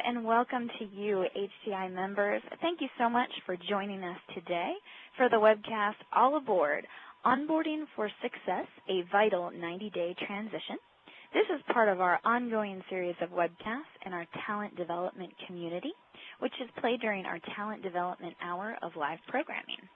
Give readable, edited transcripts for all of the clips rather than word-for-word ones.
and welcome to you, HCI members. Thank you so much for joining us today for the webcast All Aboard, Onboarding for Success, a Vital 90-Day Transition. This is part of our ongoing series of webcasts in our talent development community, which is played during our Talent Development Hour of live programming.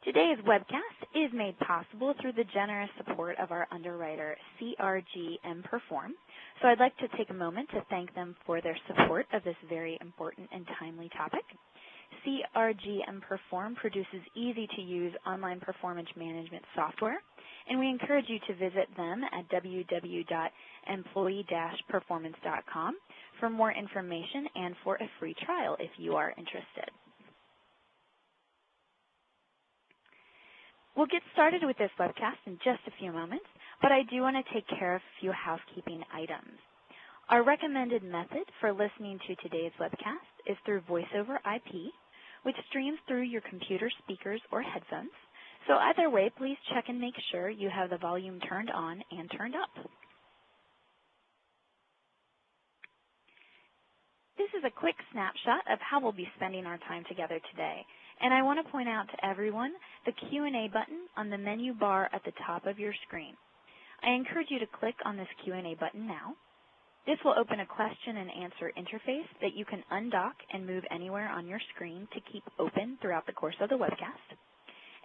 Today's webcast is made possible through the generous support of our underwriter, CRG and Perform. So I'd like to take a moment to thank them for their support of this very important and timely topic. CRG and Perform produces easy-to-use online performance management software, and we encourage you to visit them at www.employee-performance.com for more information and for a free trial if you are interested. We'll get started with this webcast in just a few moments, but I do want to take care of a few housekeeping items. Our recommended method for listening to today's webcast is through Voice over IP, which streams through your computer speakers or headphones. So either way, please check and make sure you have the volume turned on and turned up. This is a quick snapshot of how we'll be spending our time together today. And I want to point out to everyone the Q&A button on the menu bar at the top of your screen. I encourage you to click on this Q&A button now. This will open a question and answer interface that you can undock and move anywhere on your screen to keep open throughout the course of the webcast.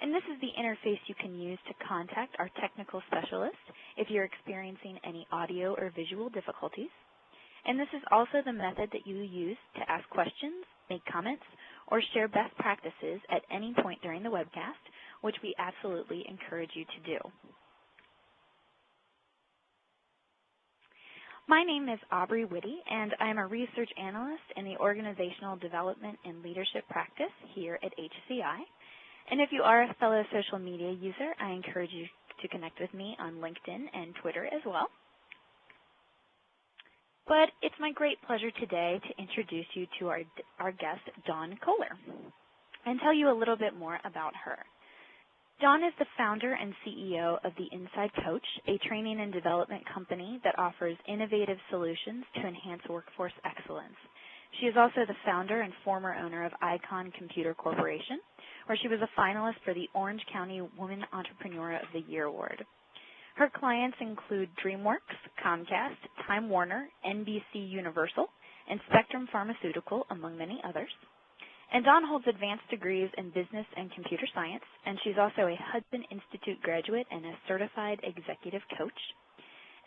And this is the interface you can use to contact our technical specialist if you're experiencing any audio or visual difficulties. And this is also the method that you use to ask questions, make comments, or share best practices at any point during the webcast, which we absolutely encourage you to do. My name is Aubrey Whitty, and I'm a research analyst in the Organizational Development and Leadership practice here at HCI. And if you are a fellow social media user, I encourage you to connect with me on LinkedIn and Twitter as well. But it's my great pleasure today to introduce you to our guest, Dawn Kohler, and tell you a little bit more about her. Dawn is the founder and CEO of The Inside Coach, a training and development company that offers innovative solutions to enhance workforce excellence. She is also the founder and former owner of Icon Computer Corporation, where she was a finalist for the Orange County Woman Entrepreneur of the Year Award. Her clients include DreamWorks, Comcast, Time Warner, NBC Universal, and Spectrum Pharmaceutical, among many others. And Dawn holds advanced degrees in business and computer science, and she's also a Hudson Institute graduate and a certified executive coach.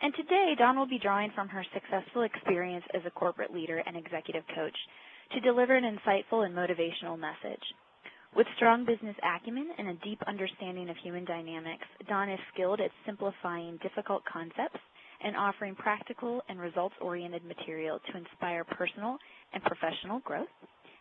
And today, Dawn will be drawing from her successful experience as a corporate leader and executive coach to deliver an insightful and motivational message. With strong business acumen and a deep understanding of human dynamics, Dawn is skilled at simplifying difficult concepts and offering practical and results-oriented material to inspire personal and professional growth.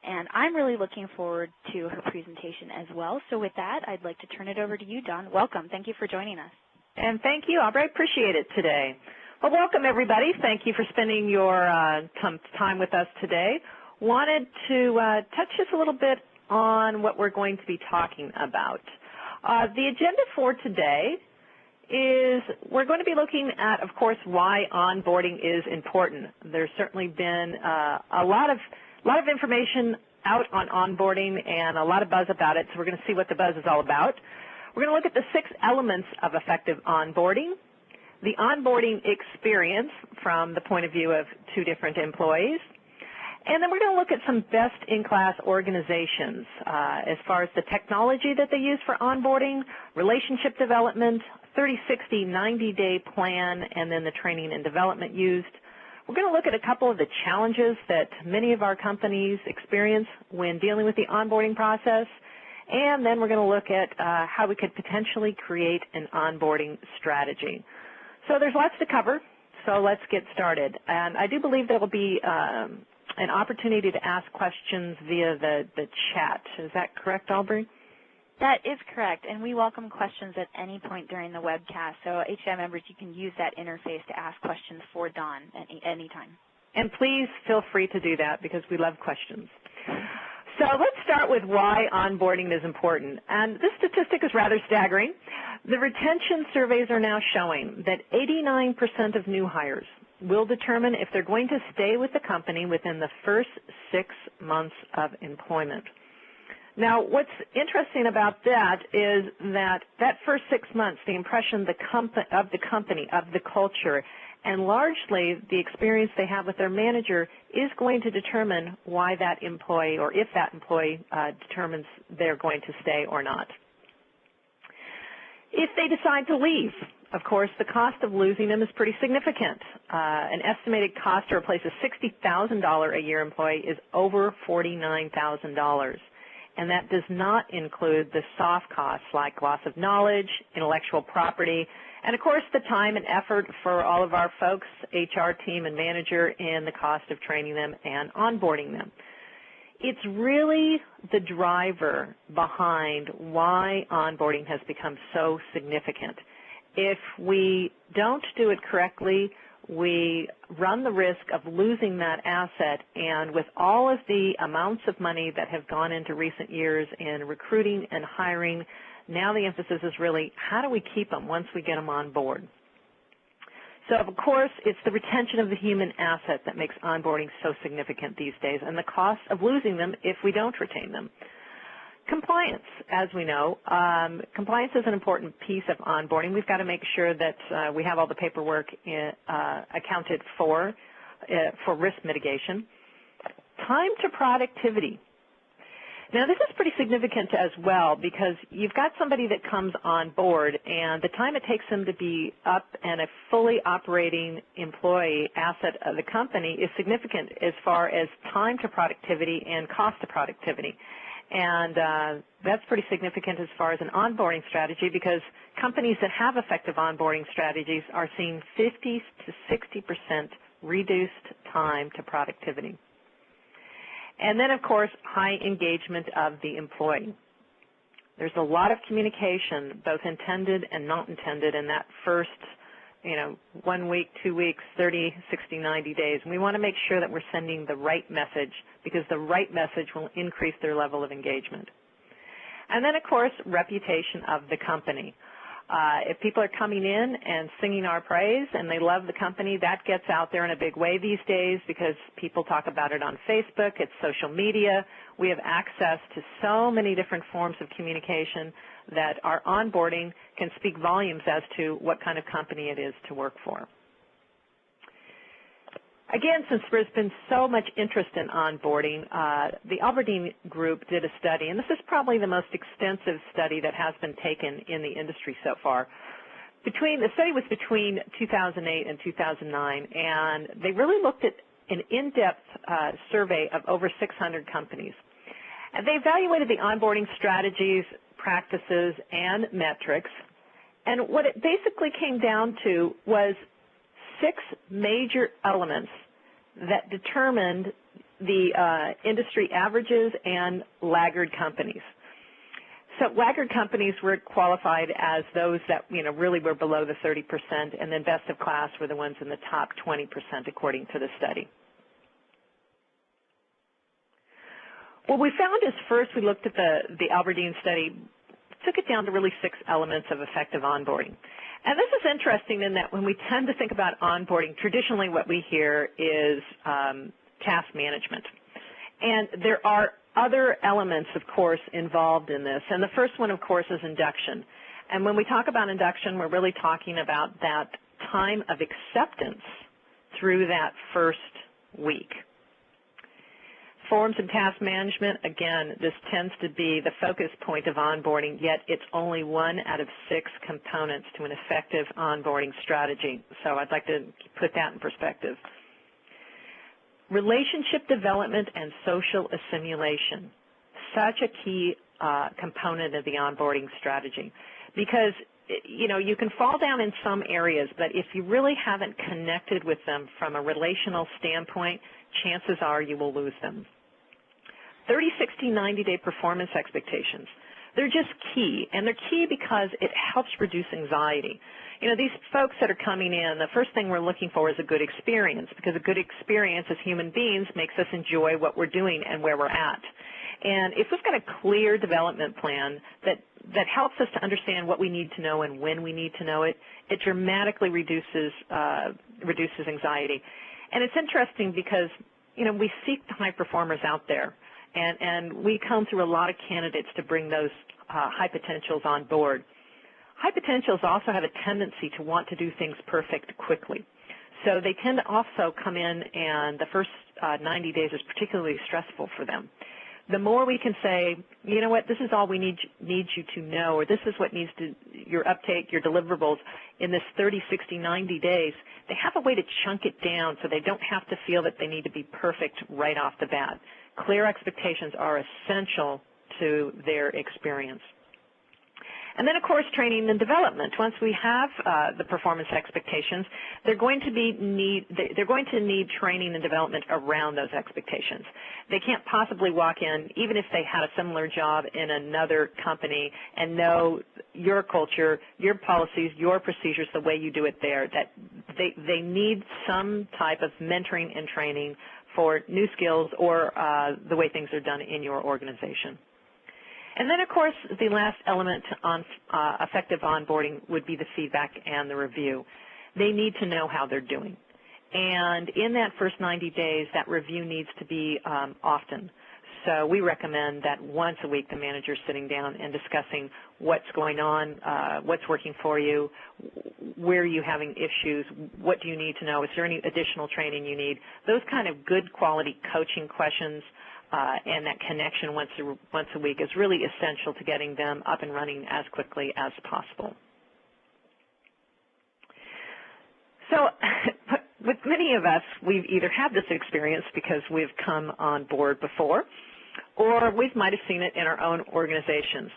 And I'm really looking forward to her presentation as well. So with that, I'd like to turn it over to you, Dawn. Welcome. Thank you for joining us. And thank you, Aubrey. I appreciate it today. Well, welcome, everybody. Thank you for spending your time with us today. Wanted to touch just a little bit on what we're going to be talking about. The agenda for today is we're going to be looking at, of course, why onboarding is important. There's certainly been a lot of information out on onboarding and a lot of buzz about it, so we're going to see what the buzz is all about. We're going to look at the 6 elements of effective onboarding, the onboarding experience from the point of view of 2 different employees, and then we're going to look at some best-in-class organizations as far as the technology that they use for onboarding, relationship development, 30, 60, 90-day plan, and then the training and development used. We're going to look at a couple of the challenges that many of our companies experience when dealing with the onboarding process, and then we're going to look at how we could potentially create an onboarding strategy. So there's lots to cover, so let's get started. And I do believe there will be an opportunity to ask questions via the chat. Is that correct, Aubrey? That is correct, and we welcome questions at any point during the webcast. So HCI members, you can use that interface to ask questions for Dawn at any time. And please feel free to do that because we love questions. So let's start with why onboarding is important. And this statistic is rather staggering. The retention surveys are now showing that 89% of new hires will determine if they're going to stay with the company within the first 6 months of employment. Now, what's interesting about that is that first 6 months, the impression of the company, of the culture, and largely the experience they have with their manager is going to determine why that employee, or if that employee determines they're going to stay or not. If they decide to leave, of course, the cost of losing them is pretty significant. An estimated cost to replace a $60,000 a year employee is over $49,000. And that does not include the soft costs like loss of knowledge, intellectual property, and of course the time and effort for all of our folks, HR team and manager, in the cost of training them and onboarding them. It's really the driver behind why onboarding has become so significant. If we don't do it correctly, we run the risk of losing that asset, and with all of the amounts of money that have gone into recent years in recruiting and hiring, now the emphasis is really how do we keep them once we get them on board. So, of course, it's the retention of the human asset that makes onboarding so significant these days, and the cost of losing them if we don't retain them. Compliance, as we know, compliance is an important piece of onboarding. We've got to make sure that we have all the paperwork accounted for risk mitigation. Time to productivity. Now, this is pretty significant as well because you've got somebody that comes on board, and the time it takes them to be up and a fully operating employee asset of the company is significant as far as time to productivity and cost to productivity. And that's pretty significant as far as an onboarding strategy because companies that have effective onboarding strategies are seeing 50 to 60% reduced time to productivity. And then, of course, high engagement of the employee. There's a lot of communication, both intended and not intended, in that first, 1 week, 2 weeks, 30, 60, 90 days. And we want to make sure that we're sending the right message because the right message will increase their level of engagement. And then, of course, reputation of the company. If people are coming in and singing our praise and they love the company, that gets out there in a big way these days because people talk about it on Facebook, it's social media. We have access to so many different forms of communication that our onboarding can speak volumes as to what kind of company it is to work for. Again, since there's been so much interest in onboarding, the Onboarding group did a study, and this is probably the most extensive study that has been taken in the industry so far. The study was between 2008 and 2009, and they really looked at an in-depth survey of over 600 companies. And they evaluated the onboarding strategies, practices, and metrics, and what it basically came down to was 6 major elements that determined the industry averages and laggard companies. So laggard companies were qualified as those that really were below the 30%, and then best of class were the ones in the top 20% according to the study. What we found is first we looked at the Onboarding study, took it down to really 6 elements of effective onboarding. And this is interesting in that when we tend to think about onboarding, traditionally what we hear is task management. And there are other elements, of course, involved in this. And the first one, of course, is induction. And when we talk about induction, we're really talking about that time of acceptance through that first week. Forms and task management, again, this tends to be the focus point of onboarding, yet it's only 1 out of 6 components to an effective onboarding strategy. So I'd like to put that in perspective. Relationship development and social assimilation, such a key component of the onboarding strategy because you can fall down in some areas, but if you really haven't connected with them from a relational standpoint, chances are you will lose them. 30, 60, 90-day performance expectations. They're just key, and they're key because it helps reduce anxiety. These folks that are coming in, the first thing we're looking for is a good experience because a good experience as human beings makes us enjoy what we're doing and where we're at. And if we've got a clear development plan that helps us to understand what we need to know and when we need to know it, it dramatically reduces reduces anxiety. And it's interesting because, you know, we seek the high performers out there, and we comb through a lot of candidates to bring those high potentials on board. High potentials also have a tendency to want to do things perfect quickly. So they tend to also come in, and the first 90 days is particularly stressful for them. The more we can say, you know what, this is all we need you to know, or this is what needs to, your uptake, your deliverables in this 30, 60, 90 days, they have a way to chunk it down so they don't have to feel that they need to be perfect right off the bat. Clear expectations are essential to their experience. And then, of course, training and development. Once we have the performance expectations, they're going to need training and development around those expectations. They can't possibly walk in, even if they had a similar job in another company, and know your culture, your policies, your procedures, the way you do it there. That they need some type of mentoring and training for new skills or the way things are done in your organization. And then, of course, the last element on effective onboarding would be the feedback and the review. They need to know how they're doing. And in that first 90 days, that review needs to be often. So we recommend that once a week the manager's sitting down and discussing what's going on, what's working for you, where are you having issues, what do you need to know, is there any additional training you need. Those kind of good quality coaching questions and that connection once a week is really essential to getting them up and running as quickly as possible. So with many of us, we've either had this experience because we've come on board before, or we might have seen it in our own organizations.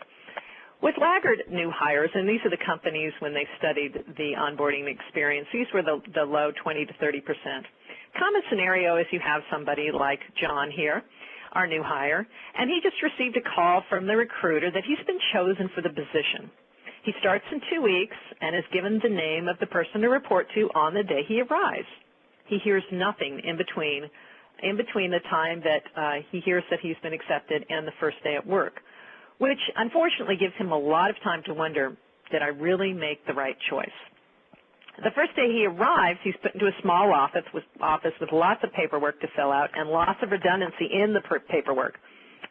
With laggard new hires, and these are the companies when they studied the onboarding experience, these were the low 20 to 30%. Common scenario is you have somebody like John here, our new hire, and he just received a call from the recruiter that he's been chosen for the position. He starts in 2 weeks and is given the name of the person to report to on the day he arrives. He hears nothing in between the time that he hears that he's been accepted and the first day at work, which unfortunately gives him a lot of time to wonder, did I really make the right choice? The first day he arrives, he's put into a small office with lots of paperwork to fill out and lots of redundancy in the paperwork.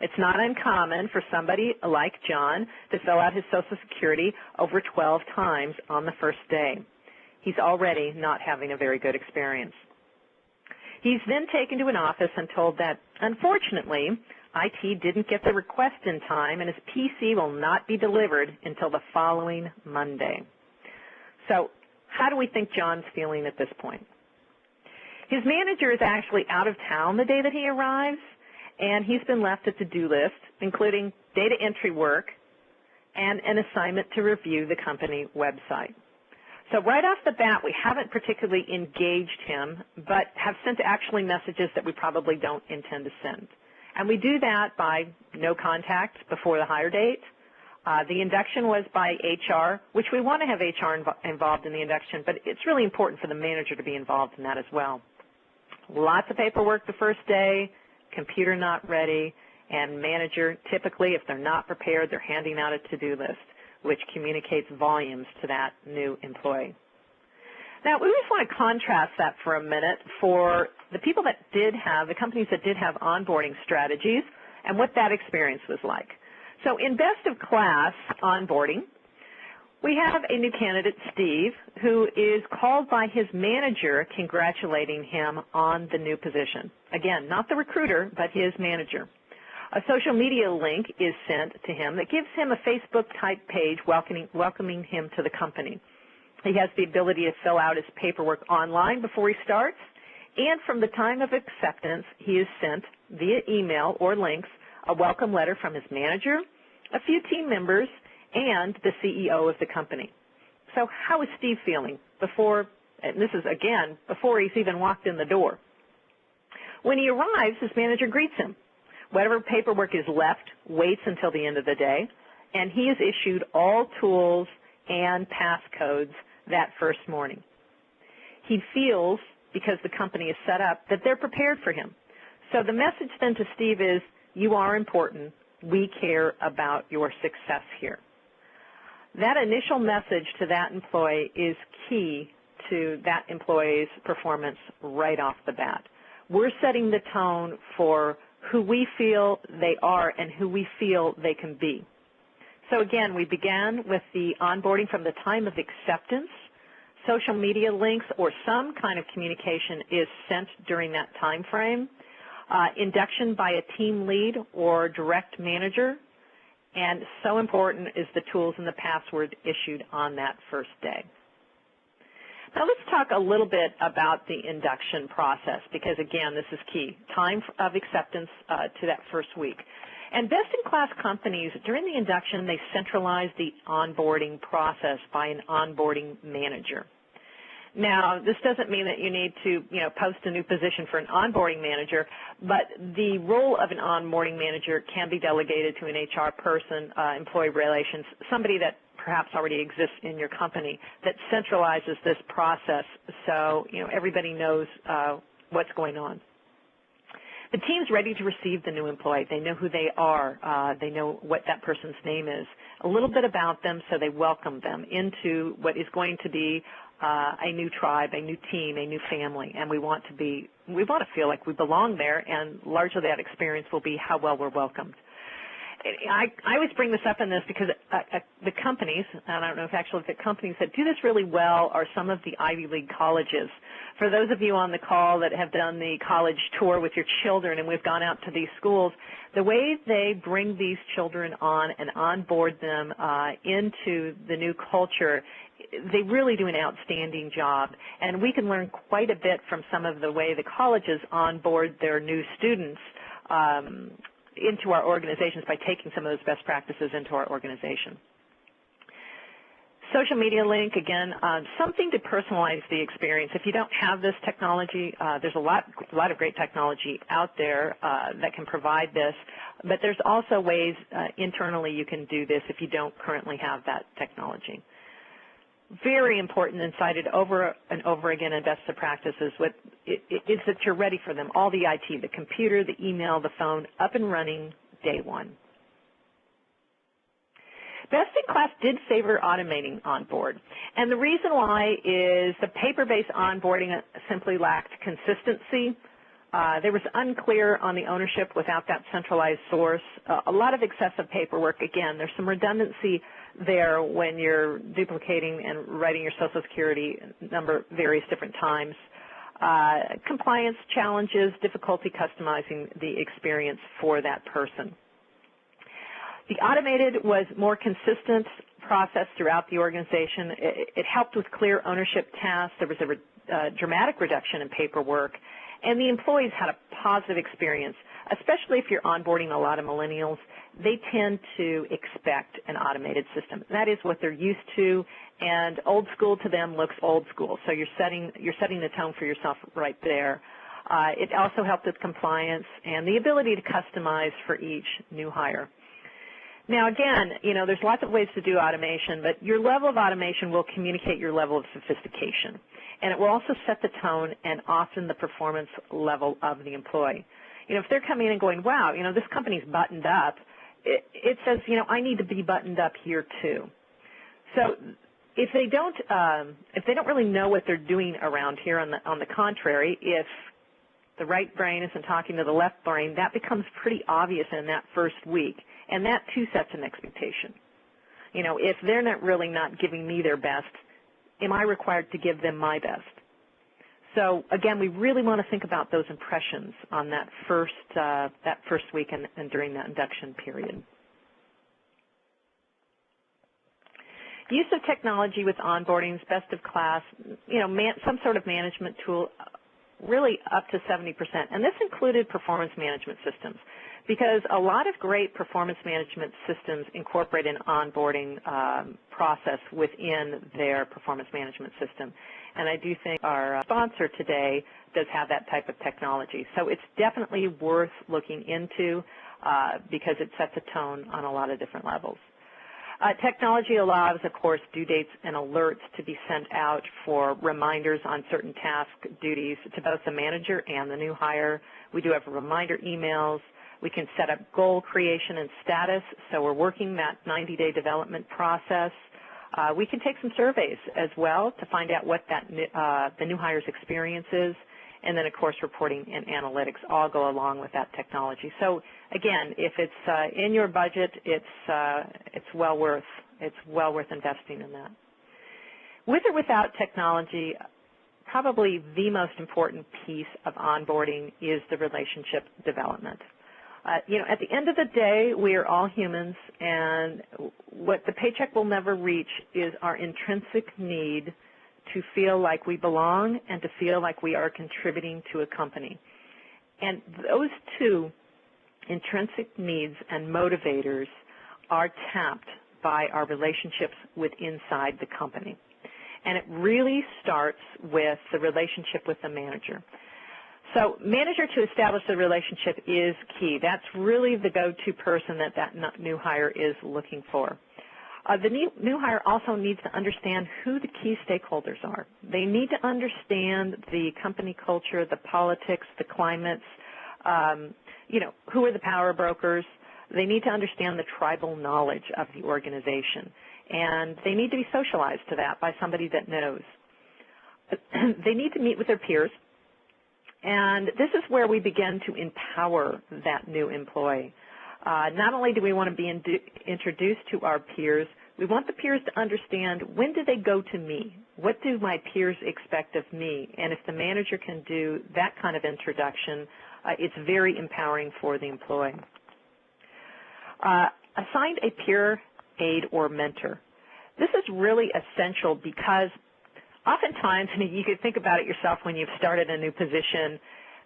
It's not uncommon for somebody like John to fill out his Social Security over 12 times on the first day. He's already not having a very good experience. He's then taken to an office and told that, unfortunately, IT didn't get the request in time and his PC will not be delivered until the following Monday. So, how do we think John's feeling at this point? His manager is actually out of town the day that he arrives, and he's been left a to-do list, including data entry work and an assignment to review the company website. So right off the bat, we haven't particularly engaged him, but have sent actually messages that we probably don't intend to send. And we do that by no contact before the hire date. The induction was by HR, which we want to have HR involved in the induction, but it's really important for the manager to be involved in that as well. Lots of paperwork the first day, computer not ready, and manager, typically, if they're not prepared, they're handing out a to-do list, which communicates volumes to that new employee. Now, we just want to contrast that for a minute for the people that did have, the companies that did have onboarding strategies and what that experience was like. So in best of class onboarding, we have a new candidate, Steve, who is called by his manager congratulating him on the new position. Again, not the recruiter, but his manager. A social media link is sent to him that gives him a Facebook-type page welcoming him to the company. He has the ability to fill out his paperwork online before he starts, and from the time of acceptance, he is sent via email or links a welcome letter from his manager, a few team members, and the CEO of the company. So how is Steve feeling before, and this is again, before he's even walked in the door? When he arrives, his manager greets him. Whatever paperwork is left waits until the end of the day, and he is issued all tools and passcodes that first morning. He feels, because the company is set up, that they're prepared for him. So the message then to Steve is, you are important. We care about your success here. That initial message to that employee is key to that employee's performance right off the bat. We're setting the tone for who we feel they are and who we feel they can be. So again, we began with the onboarding from the time of acceptance. Social media links or some kind of communication is sent during that time frame. Induction by a team lead or direct manager. And so important is the tools and the password issued on that first day. Now let's talk a little bit about the induction process because, again, this is key. Time of acceptance to that first week. And best-in-class companies, during the induction, they centralize the onboarding process by an onboarding manager. Now, this doesn't mean that you need to, post a new position for an onboarding manager, but the role of an onboarding manager can be delegated to an HR person, employee relations, somebody that perhaps already exists in your company that centralizes this process so, everybody knows what's going on. The team's ready to receive the new employee. They know who they are. They know what that person's name is. A little bit about them so they welcome them into what is going to be a new tribe, a new team, a new family, and we want to feel like we belong there, and largely that experience will be how well we're welcomed. I always bring this up in this because the companies, and I don't know if actually the companies that do this really well are some of the Ivy League colleges. For those of you on the call that have done the college tour with your children and we've gone out to these schools, the way they bring these children on and onboard them into the new culture, they really do an outstanding job. And we can learn quite a bit from some of the way the colleges onboard their new students into our organizations by taking some of those best practices into our organization. Social media link, again, something to personalize the experience. If you don't have this technology, there's a lot of great technology out there that can provide this, but there's also ways internally you can do this if you don't currently have that technology. Very important and cited over and over again in best of practices is that you're ready for them. All the IT, the computer, the email, the phone, up and running day one. Best in class did favor automating onboard. And the reason why is the paper-based onboarding simply lacked consistency. There was unclear on the ownership without that centralized source. A lot of excessive paperwork. Again, there's some redundancy there when you're duplicating and writing your Social Security number various different times. Compliance challenges, difficulty customizing the experience for that person. The automated was more consistent process throughout the organization. It helped with clear ownership tasks. There was a dramatic reduction in paperwork, and the employees had a positive experience, especially if you're onboarding a lot of millennials. They tend to expect an automated system. That is what they're used to, and old school to them looks old school. So you're setting the tone for yourself right there. It also helped with compliance and the ability to customize for each new hire. Now, again, there's lots of ways to do automation, but your level of automation will communicate your level of sophistication, and it will also set the tone and often the performance level of the employee. If they're coming in and going, wow, this company's buttoned up, it says, I need to be buttoned up here too. So if they don't really know what they're doing around here, on the contrary, if the right brain isn't talking to the left brain, that becomes pretty obvious in that first week, and that too sets an expectation. If they're not giving me their best, am I required to give them my best? So again, we really want to think about those impressions on that first week and during that induction period. Use of technology with onboarding is best of class. Some sort of management tool, really up to 70%, and this included performance management systems, because a lot of great performance management systems incorporate an onboarding process within their performance management system. And I do think our sponsor today does have that type of technology. So it's definitely worth looking into because it sets a tone on a lot of different levels. Technology allows, of course, due dates and alerts to be sent out for reminders on certain task duties to both the manager and the new hire. We do have reminder emails. We can set up goal creation and status, so we're working that 90-day development process. We can take some surveys as well to find out what that the new hire's experience is, and then, of course, reporting and analytics all go along with that technology. So, again, if it's in your budget, it's well worth investing in that. With or without technology, probably the most important piece of onboarding is the relationship development. At the end of the day, we are all humans, and what the paycheck will never reach is our intrinsic need to feel like we belong and to feel like we are contributing to a company. And those two intrinsic needs and motivators are tapped by our relationships with inside the company. And it really starts with the relationship with the manager. So manager to establish the relationship is key. That's really the go-to person that new hire is looking for. The new hire also needs to understand who the key stakeholders are. They need to understand the company culture, the politics, the climates, who are the power brokers. They need to understand the tribal knowledge of the organization, and they need to be socialized to that by somebody that knows. They need to meet with their peers, and this is where we begin to empower that new employee. Not only do we want to be introduced to our peers, we want the peers to understand, when do they go to me? What do my peers expect of me? And if the manager can do that kind of introduction, it's very empowering for the employee. Assign a peer, aide, or mentor. This is really essential because oftentimes, you could think about it yourself when you've started a new position,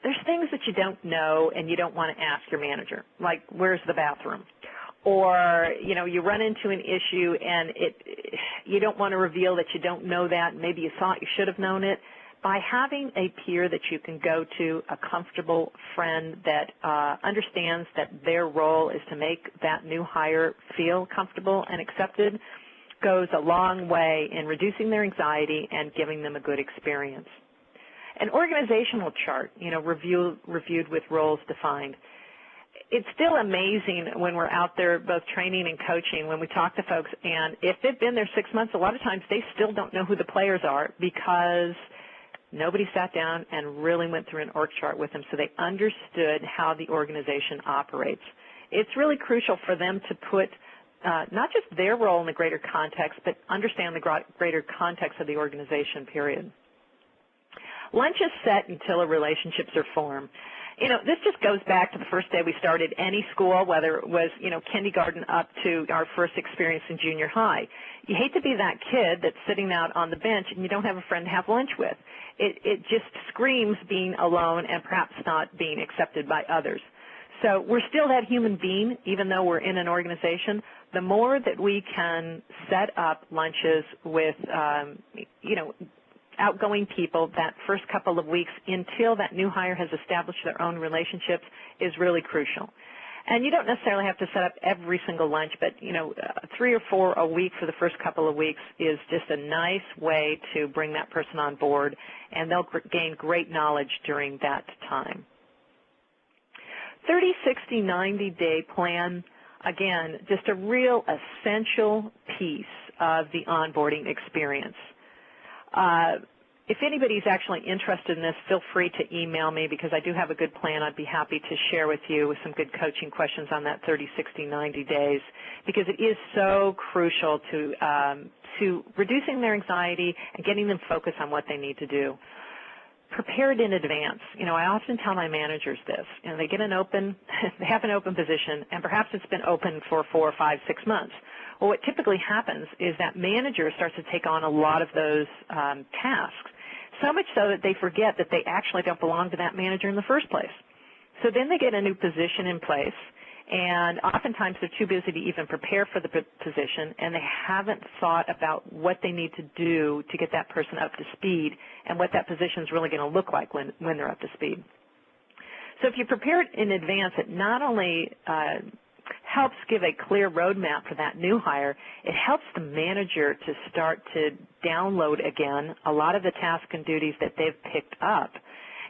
there's things that you don't know and you don't want to ask your manager, like where's the bathroom? Or, you run into an issue and you don't want to reveal that you don't know that, maybe you thought you should have known it. By having a peer that you can go to, a comfortable friend that understands that their role is to make that new hire feel comfortable and accepted, goes a long way in reducing their anxiety and giving them a good experience. An organizational chart, reviewed with roles defined. It's still amazing when we're out there both training and coaching, when we talk to folks, and if they've been there 6 months, a lot of times they still don't know who the players are because nobody sat down and really went through an org chart with them so they understood how the organization operates. It's really crucial for them to put not just their role in the greater context, but understand the greater context of the organization, period. Lunch is set until a relationships are formed. This just goes back to the first day we started any school, whether it was, kindergarten up to our first experience in junior high. You hate to be that kid that's sitting out on the bench and you don't have a friend to have lunch with. It just screams being alone and perhaps not being accepted by others. So we're still that human being, even though we're in an organization. The more that we can set up lunches with, outgoing people that first couple of weeks until that new hire has established their own relationships is really crucial. And you don't necessarily have to set up every single lunch, but, 3 or 4 a week for the first couple of weeks is just a nice way to bring that person on board, and they'll gain great knowledge during that time. 30, 60, 90-day plan, again, just a real essential piece of the onboarding experience. If anybody's actually interested in this, feel free to email me because I do have a good plan. I'd be happy to share with you with some good coaching questions on that 30, 60, 90 days because it is so crucial to reducing their anxiety and getting them focused on what they need to do. Prepare it in advance. I often tell my managers this. They get they have an open position, and perhaps it's been open for 4, 5, 6 months. Well, what typically happens is that manager starts to take on a lot of those tasks, so much so that they forget that they actually don't belong to that manager in the first place. So then they get a new position in place, and oftentimes they're too busy to even prepare for the position, and they haven't thought about what they need to do to get that person up to speed and what that position is really going to look like when they're up to speed. So if you prepare it in advance, it not only helps give a clear roadmap for that new hire, it helps the manager to start to download again a lot of the tasks and duties that they've picked up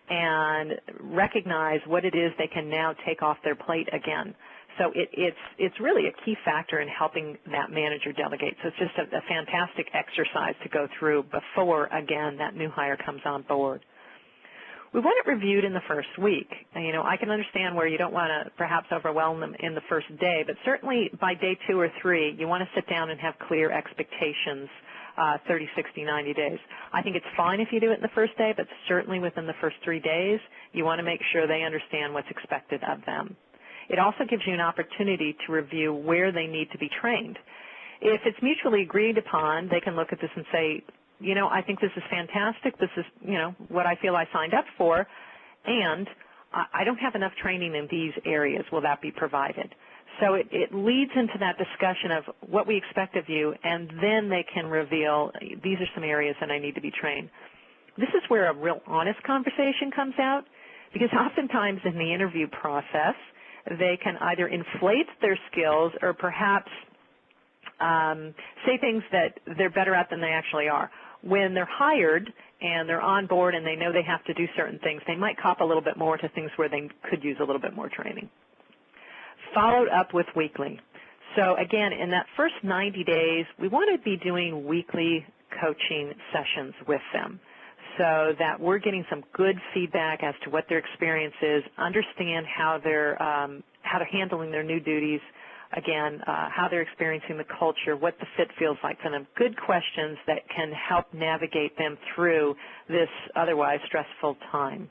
and recognize what it is they can now take off their plate again. So it's really a key factor in helping that manager delegate. So it's just a fantastic exercise to go through before, again, that new hire comes on board. We want it reviewed in the first week. You know, I can understand where you don't want to perhaps overwhelm them in the first day, but certainly by day 2 or 3, you want to sit down and have clear expectations 30, 60, 90 days. I think it's fine if you do it in the first day, but certainly within the first 3 days, you want to make sure they understand what's expected of them. It also gives you an opportunity to review where they need to be trained. If it's mutually agreed upon, they can look at this and say, you know, I think this is fantastic. This is, you know, what I feel I signed up for, and I don't have enough training in these areas. Will that be provided? So it leads into that discussion of what we expect of you, and then they can reveal, these are some areas that I need to be trained. This is where a real honest conversation comes out, because oftentimes in the interview process, they can either inflate their skills or perhaps say things that they're better at than they actually are. When they're hired and they're on board and they know they have to do certain things, they might cop a little bit more to things where they could use a little bit more training. Followed up with weekly. So again, in that first 90 days, we want to be doing weekly coaching sessions with them so that we're getting some good feedback as to what their experience is, understand how they're handling their new duties, again, how they're experiencing the culture, what the fit feels like for them. Good questions that can help navigate them through this otherwise stressful time.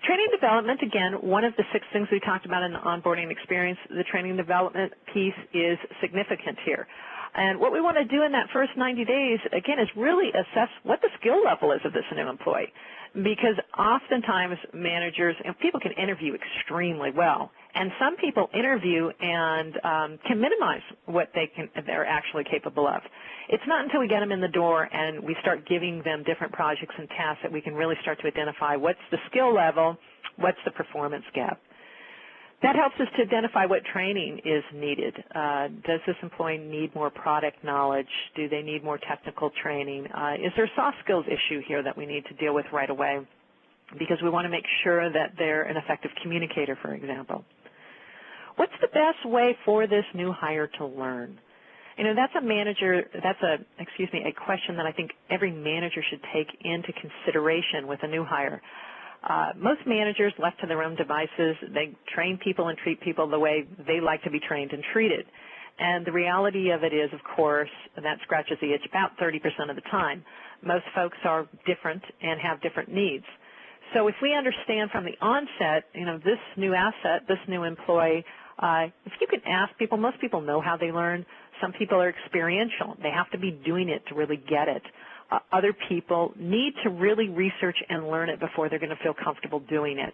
Training development, again, one of the 6 things we talked about in the onboarding experience, the training development piece is significant here. And what we want to do in that first 90 days, again, is really assess what the skill level is of this new employee. Because oftentimes managers, and people can interview extremely well, and some people interview and can minimize what they're actually capable of. It's not until we get them in the door and we start giving them different projects and tasks that we can really start to identify what's the skill level, what's the performance gap. That helps us to identify what training is needed. Does this employee need more product knowledge? Do they need more technical training? Is there a soft skills issue here that we need to deal with right away? Because we want to make sure that they're an effective communicator, for example. What's the best way for this new hire to learn? You know, that's a question that I think every manager should take into consideration with a new hire. Most managers, left to their own devices, they train people and treat people the way they like to be trained and treated. And the reality of it is, of course, that scratches the itch about 30% of the time. Most folks are different and have different needs. So if we understand from the onset, you know, this new asset, this new employee, if you can ask people, most people know how they learn. Some people are experiential. They have to be doing it to really get it. Other people need to really research and learn it before they're going to feel comfortable doing it.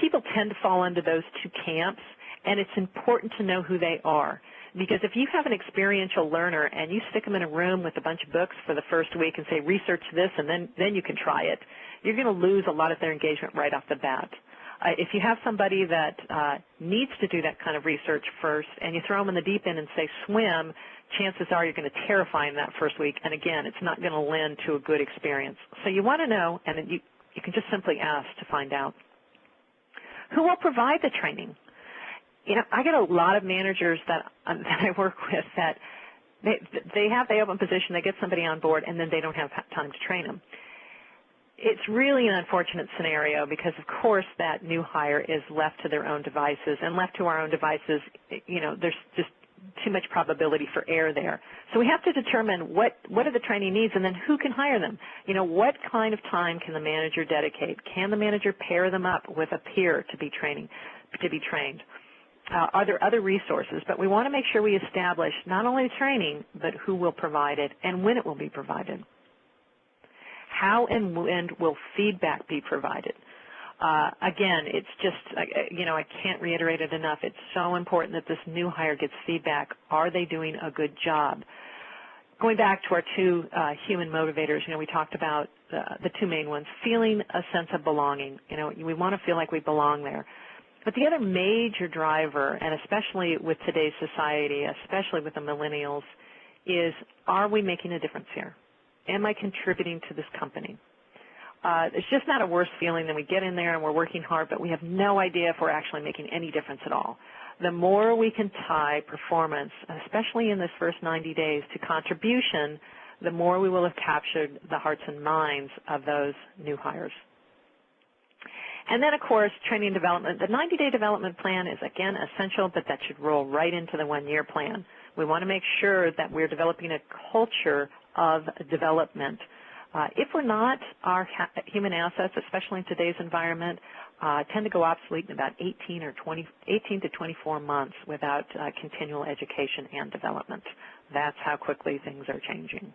People tend to fall into those 2 camps, and it's important to know who they are. Because if you have an experiential learner and you stick them in a room with a bunch of books for the first week and say, research this, and then you can try it, you're going to lose a lot of their engagement right off the bat. If you have somebody that needs to do that kind of research first and you throw them in the deep end and say swim, chances are you're going to terrify them that first week, and again, it's not going to lend to a good experience. So you want to know, and you can just simply ask to find out. Who will provide the training? You know, I get a lot of managers that I work with that they have the open position, they get somebody on board, and then they don't have time to train them. It's really an unfortunate scenario because, of course, that new hire is left to their own devices, and left to our own devices, you know, there's just too much probability for error there. So we have to determine what are the training needs, and then who can hire them. You know, what kind of time can the manager dedicate? Can the manager pair them up with a peer to be trained? Are there other resources? But we want to make sure we establish not only training, but who will provide it and when it will be provided. How and when will feedback be provided? Again, it's just, you know, I can't reiterate it enough. It's so important that this new hire gets feedback. Are they doing a good job? Going back to our 2 human motivators, you know, we talked about the 2 main ones, feeling a sense of belonging. You know, we want to feel like we belong there. But the other major driver, and especially with today's society, especially with the millennials, is, are we making a difference here? Am I contributing to this company? It's just not a worse feeling than we get in there and we're working hard, but we have no idea if we're actually making any difference at all. The more we can tie performance, especially in this first 90 days, to contribution, the more we will have captured the hearts and minds of those new hires. And then, of course, training and development. The 90-day development plan is, again, essential, but that should roll right into the one-year plan. We want to make sure that we're developing a culture of development. If we're not, our human assets, especially in today's environment, tend to go obsolete in about 18 to 24 months without continual education and development. That's how quickly things are changing.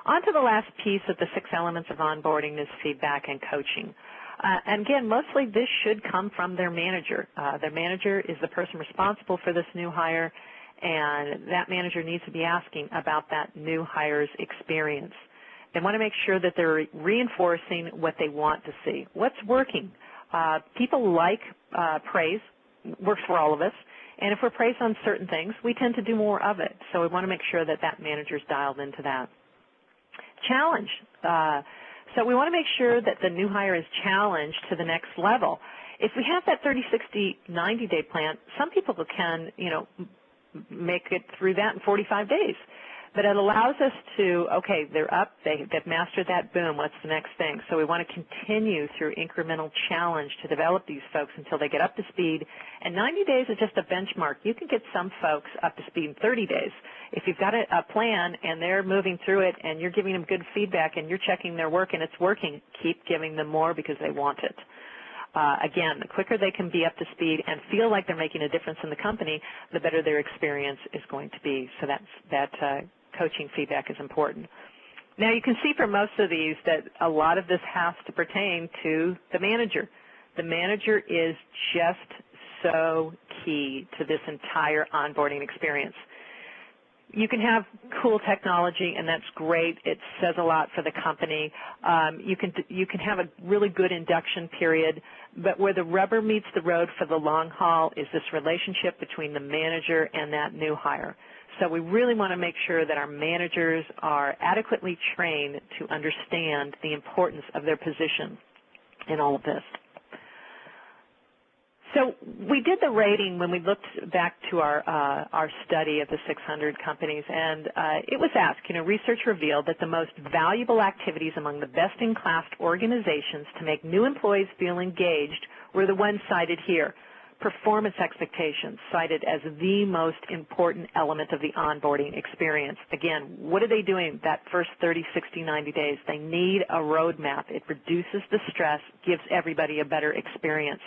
On to the last piece of the 6 elements of onboarding is feedback and coaching. And again, mostly this should come from their manager. Their manager is the person responsible for this new hire, and that manager needs to be asking about that new hire's experience. They want to make sure that they're reinforcing what they want to see. What's working? People like praise. Works for all of us. And if we're praised on certain things, we tend to do more of it. So we want to make sure that that manager's dialed into that. Challenge. So we want to make sure that the new hire is challenged to the next level. If we have that 30, 60, 90-day plan, some people can, make it through that in 45 days. But it allows us to, okay, they're up, they've mastered that, boom, what's the next thing? So we want to continue through incremental challenge to develop these folks until they get up to speed. And 90 days is just a benchmark. You can get some folks up to speed in 30 days. If you've got a plan and they're moving through it and you're giving them good feedback and you're checking their work and it's working, keep giving them more because they want it. Again, the quicker they can be up to speed and feel like they're making a difference in the company, the better their experience is going to be. So that coaching feedback is important. Now, you can see from most of these that a lot of this has to pertain to the manager. The manager is just so key to this entire onboarding experience. You can have cool technology, and that's great. It says a lot for the company. You can have a really good induction period, but where the rubber meets the road for the long haul is this relationship between the manager and that new hire. So we really want to make sure that our managers are adequately trained to understand the importance of their position in all of this. So we did the rating when we looked back to our study of the 600 companies, and it was asked, research revealed that the most valuable activities among the best-in-class organizations to make new employees feel engaged were the ones cited here. Performance expectations cited as the most important element of the onboarding experience. Again, what are they doing that first 30, 60, 90 days? They need a roadmap. It reduces the stress, gives everybody a better experience.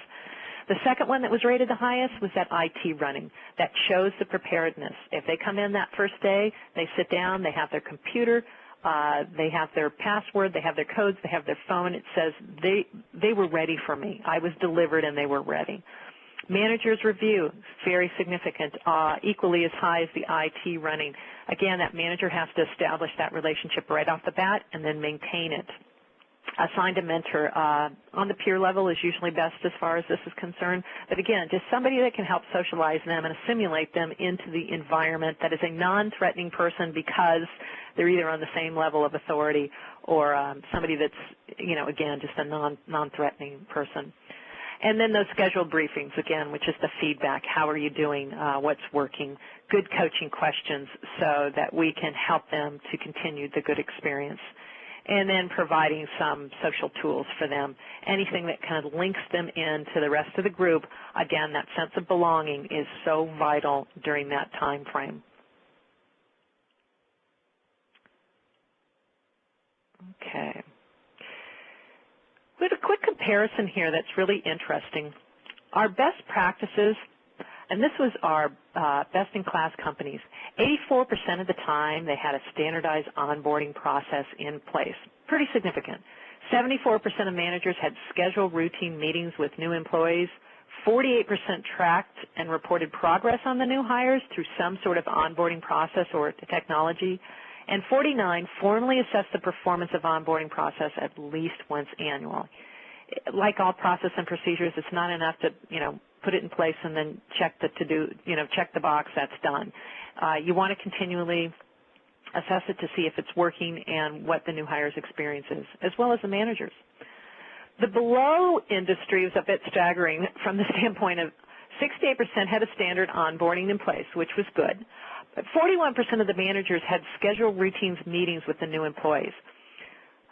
The second one that was rated the highest was that IT running. That shows the preparedness. If they come in that first day, they sit down, they have their computer, they have their password, they have their codes, they have their phone. It says they were ready for me. I was delivered and they were ready. Manager's review, very significant, equally as high as the IT running. Again, that manager has to establish that relationship right off the bat and then maintain it. Assigned a mentor on the peer level is usually best as far as this is concerned. But again, just somebody that can help socialize them and assimilate them into the environment that is a non-threatening person because they're either on the same level of authority or somebody that's, again, just a non-threatening person. And then those scheduled briefings, again, which is the feedback. How are you doing? What's working? Good coaching questions so that we can help them to continue the good experience. And then providing some social tools for them, anything that kind of links them into the rest of the group. Again, that sense of belonging is so vital during that time frame. Okay. We have a quick comparison here that's really interesting. Our best practices, and this was our best-in-class companies, 84% of the time they had a standardized onboarding process in place. Pretty significant. 74% of managers had scheduled routine meetings with new employees. 48% tracked and reported progress on the new hires through some sort of onboarding process or technology. And 49 formally assessed the performance of onboarding process at least once annually. Like all process and procedures, it's not enough to, put it in place and then check the box, that's done. You want to continually assess it to see if it's working and what the new hire's experience is, as well as the managers. The below industry is a bit staggering from the standpoint of 68% had a standard onboarding in place, which was good, but 41% of the managers had scheduled routines meetings with the new employees.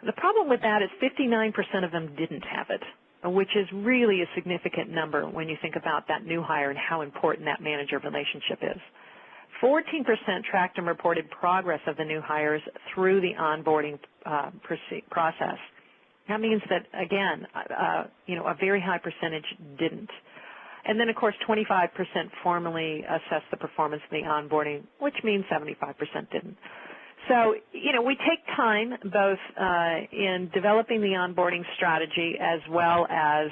The problem with that is 59% of them didn't have it, which is really a significant number when you think about that new hire and how important that manager relationship is. 14% tracked and reported progress of the new hires through the onboarding process. That means that, again, a very high percentage didn't. And then, of course, 25% formally assessed the performance of the onboarding, which means 75% didn't. So, we take time both in developing the onboarding strategy as well as,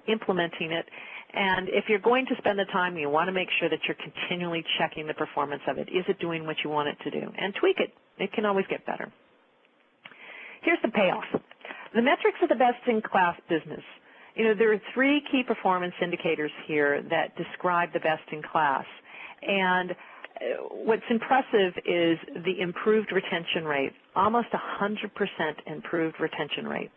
implementing it. And if you're going to spend the time, you want to make sure that you're continually checking the performance of it. Is it doing what you want it to do? And tweak it. It can always get better. Here's the payoff. The metrics of the best-in-class business. There are 3 key performance indicators here that describe the best-in-class. And what's impressive is the improved retention rate, almost 100% improved retention rate.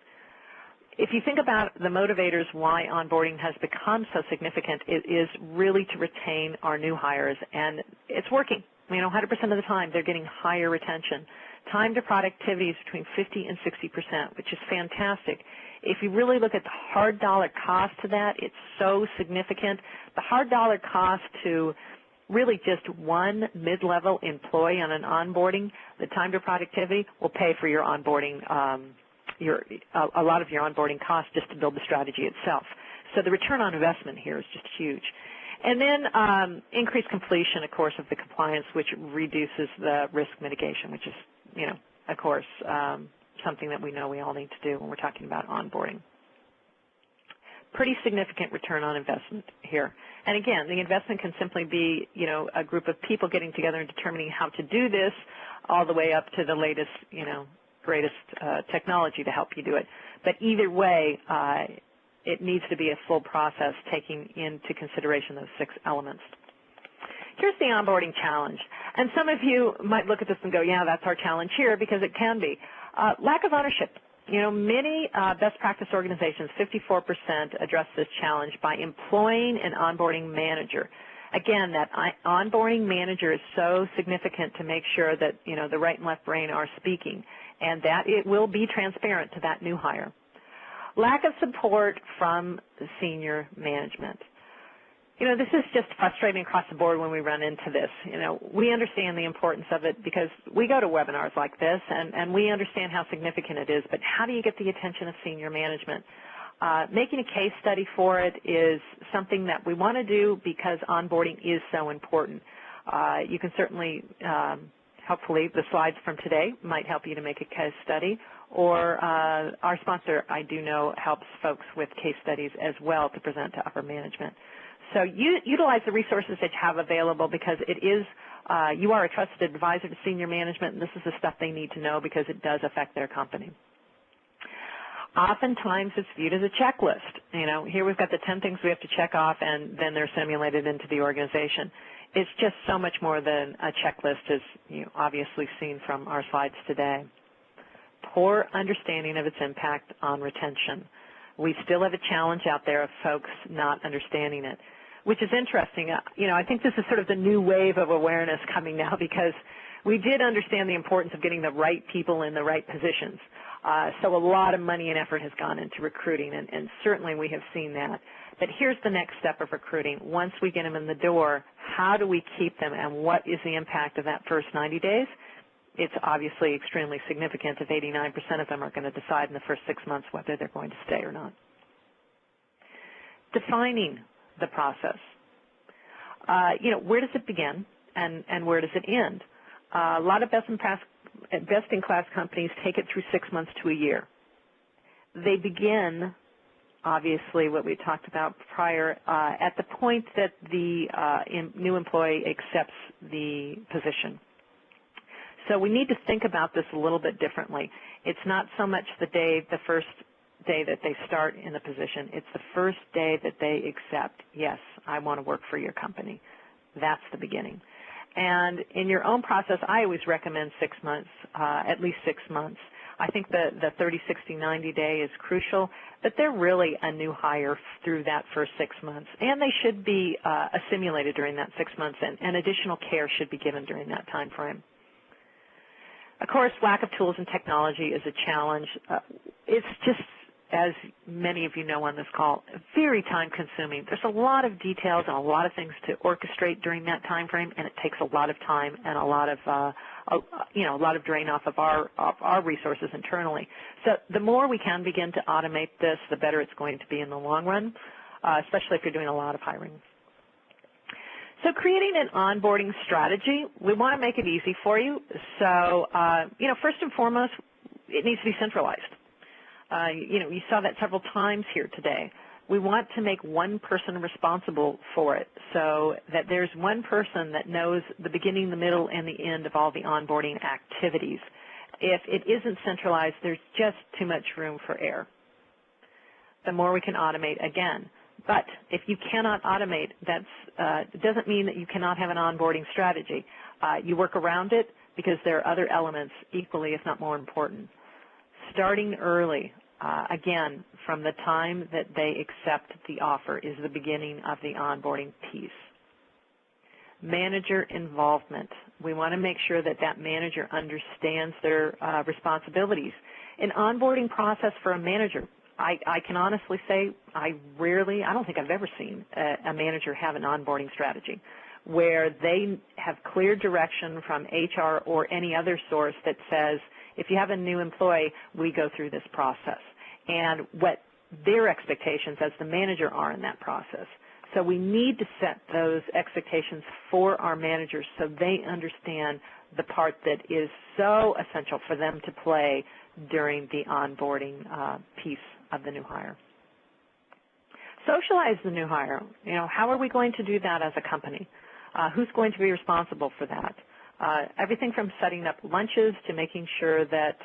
If you think about the motivators why onboarding has become so significant, it is really to retain our new hires, and it's working. 100% of the time they're getting higher retention. Time to productivity is between 50 and 60%, which is fantastic. If you really look at the hard dollar cost to that, it's so significant. The hard dollar cost to really just one mid-level employee on an onboarding, the time to productivity will pay for your onboarding, a lot of your onboarding costs just to build the strategy itself. So the return on investment here is just huge. And then increased completion, of course, of the compliance, which reduces the risk mitigation, which is, of course, something that we know we all need to do when we're talking about onboarding. Pretty significant return on investment here. And again, the investment can simply be, a group of people getting together and determining how to do this, all the way up to the latest, greatest technology to help you do it. But either way, it needs to be a full process taking into consideration those 6 elements. Here's the onboarding challenge. And some of you might look at this and go, yeah, that's our challenge here, because it can be. Lack of ownership. Many best practice organizations, 54%, address this challenge by employing an onboarding manager. Again, that onboarding manager is so significant to make sure that, the right and left brain are speaking, and that it will be transparent to that new hire. Lack of support from senior management. This is just frustrating across the board when we run into this. We understand the importance of it because we go to webinars like this, and we understand how significant it is, but how do you get the attention of senior management? Making a case study for it is something that we want to do because onboarding is so important. You can certainly, hopefully, the slides from today might help you to make a case study, or our sponsor, I do know, helps folks with case studies as well to present to upper management. So utilize the resources that you have available because it is, you are a trusted advisor to senior management, and this is the stuff they need to know because it does affect their company. Oftentimes it's viewed as a checklist. Here we've got the 10 things we have to check off, and then they're simulated into the organization. It's just so much more than a checklist, as you obviously seen from our slides today. Poor understanding of its impact on retention. We still have a challenge out there of folks not understanding it, which is interesting. I think this is sort of the new wave of awareness coming now because we did understand the importance of getting the right people in the right positions. So a lot of money and effort has gone into recruiting, and certainly we have seen that. But here's the next step of recruiting. Once we get them in the door, how do we keep them, and what is the impact of that first 90 days? It's obviously extremely significant if 89% of them are going to decide in the first 6 months whether they're going to stay or not. Defining the process. Where does it begin and where does it end? A lot of best-in-class companies take it through 6 months to a year. They begin, obviously, what we talked about prior, at the point that the new employee accepts the position. So we need to think about this a little bit differently. It's not so much the first day that they start in the position. It's the first day that they accept, yes, I want to work for your company. That's the beginning. And in your own process, I always recommend 6 months, at least 6 months. I think the 30, 60, 90 day is crucial, but they're really a new hire through that first 6 months. And they should be assimilated during that 6 months, and additional care should be given during that time frame. Of course, lack of tools and technology is a challenge. It's just, as many of you know on this call, very time-consuming. There's a lot of details and a lot of things to orchestrate during that time frame, and it takes a lot of time and a lot of, a lot of drain off of our resources internally. So the more we can begin to automate this, the better it's going to be in the long run, especially if you're doing a lot of hiring. So creating an onboarding strategy, we want to make it easy for you. So, first and foremost, it needs to be centralized. You saw that several times here today. We want to make one person responsible for it so that there's one person that knows the beginning, the middle, and the end of all the onboarding activities. If it isn't centralized, there's just too much room for error. The more we can automate, again. But if you cannot automate, it doesn't mean that you cannot have an onboarding strategy. You work around it because there are other elements equally, if not more important. Starting early, again, from the time that they accept the offer is the beginning of the onboarding piece. Manager involvement. We want to make sure that that manager understands their responsibilities. An onboarding process for a manager, I can honestly say I don't think I've ever seen a manager have an onboarding strategy where they have clear direction from HR or any other source that says, if you have a new employee, we go through this process, and what their expectations as the manager are in that process. So we need to set those expectations for our managers so they understand the part that is so essential for them to play during the onboarding piece of the new hire. Socialize the new hire. How are we going to do that as a company? Who's going to be responsible for that? Everything from setting up lunches to making sure that